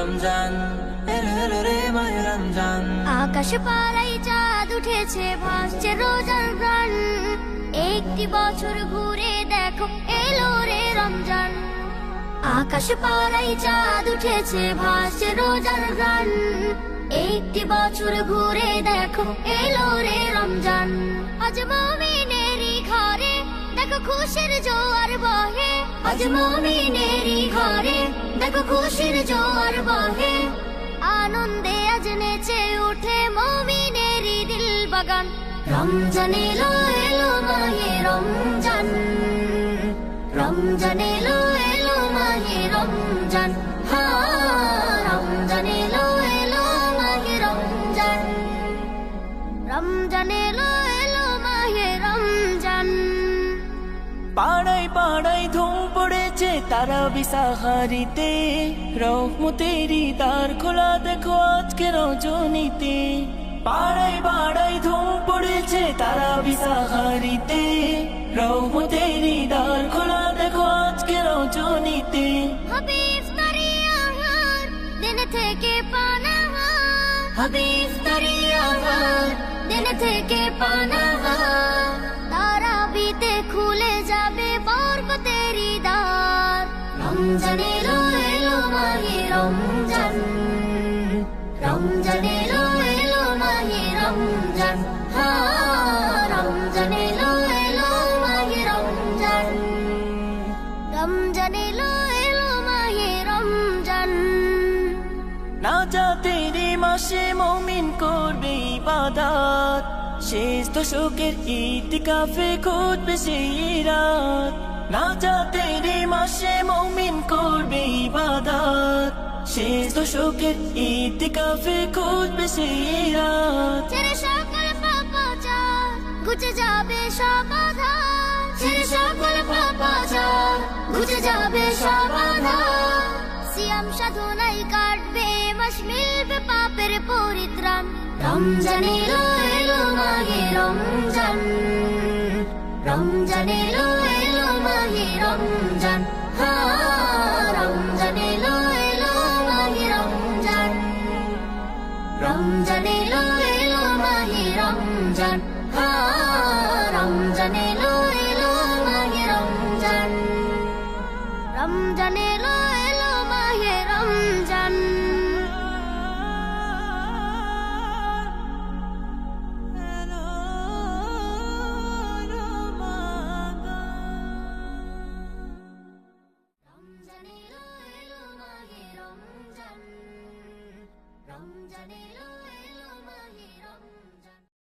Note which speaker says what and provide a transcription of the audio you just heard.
Speaker 1: রমজান, এলো এলো রে মাহে রমজান।
Speaker 2: আকাশ পাড়ায় চাঁদ উঠেছে, ভাসছে রোজার প্রাণ। একটি বছর ঘুরে দেখো, এলো রে রমজান। আকাশ পাড়ায় চাঁদ উঠেছে, ভাসছে রোজার প্রাণ। একটি বছর ঘুরে দেখো, এলো রে রমজান। আজ মুমিনেরই ঘরে দেখো খুশির জোয়ার বহে। আজ মুমিনেরই ঘরে দেখো খুশির জোয়ার বহে। আনন্দে আজ নেচে উঠে মুমিনেরই দিল বাগান। রমজান এলো এলো মাহে রমজান, রমজান এলো এলো মাহে রমজান। রমজান এলো এলো মাহে রমজান, রমজান এলো এলো মাহে রমজান।
Speaker 1: পাড়ায় পাড়ায় ধুম পড়েছে তারাবি সাহারিতে, রহমতেরই দ্বার খোলা দেখো আজকে রজনীতে। পাড়ায় পাড়ায় ধুম পড়েছে তারাবি সাহারিতে, রহমতেরই দ্বার খোলা দেখো আজকে রজনীতে।
Speaker 2: হবে ইফতারি আহার, দিন থেকে পানাহার। হবে ইফতারি আহার, দিন থেকে পানাহার। তারাবিতে খুলে যাবে বরকতেরই দ্বার। রমজান এলো এলো মাহে রমজান, রমজান এলো এলো মাহে রমজান। রমজান এলো এলো মাহে রমজান, রমজান এলো এলো মাহে রমজান।
Speaker 1: নাজাতের মাসে মুমিন করবে ইবাদত, শেষ দশকের ইতিকাফে খুঁজবে সেই রাত। নাজাতের মাসে মুমিন করবে ইবাদত, শেষ দশকের ইতিকাফে খুঁজবে সেই রাত।
Speaker 2: ছেড়ে সকল পাপাচার ঘুচে যাবে সব আধার। ছেড়ে সকল পাপাচার ঘুচে যাবে সব আধার। সিয়াম সাধনায় কাটবে মাস, মিলবে পাপের পরিত্রাণ। রমজান এলো এলো মাহে রমজান, রমজান এলো এলো মাহে রমজান। রমজান এলো এলো মাহে রমজান, রমজান এলো এলো মাহে রমজান। রমজান এলো এলো মাহে রমজান, রমজান এলো এলো মাহে রমজান। রমজান এলো এলো মাহে রমজান, রমজান এলো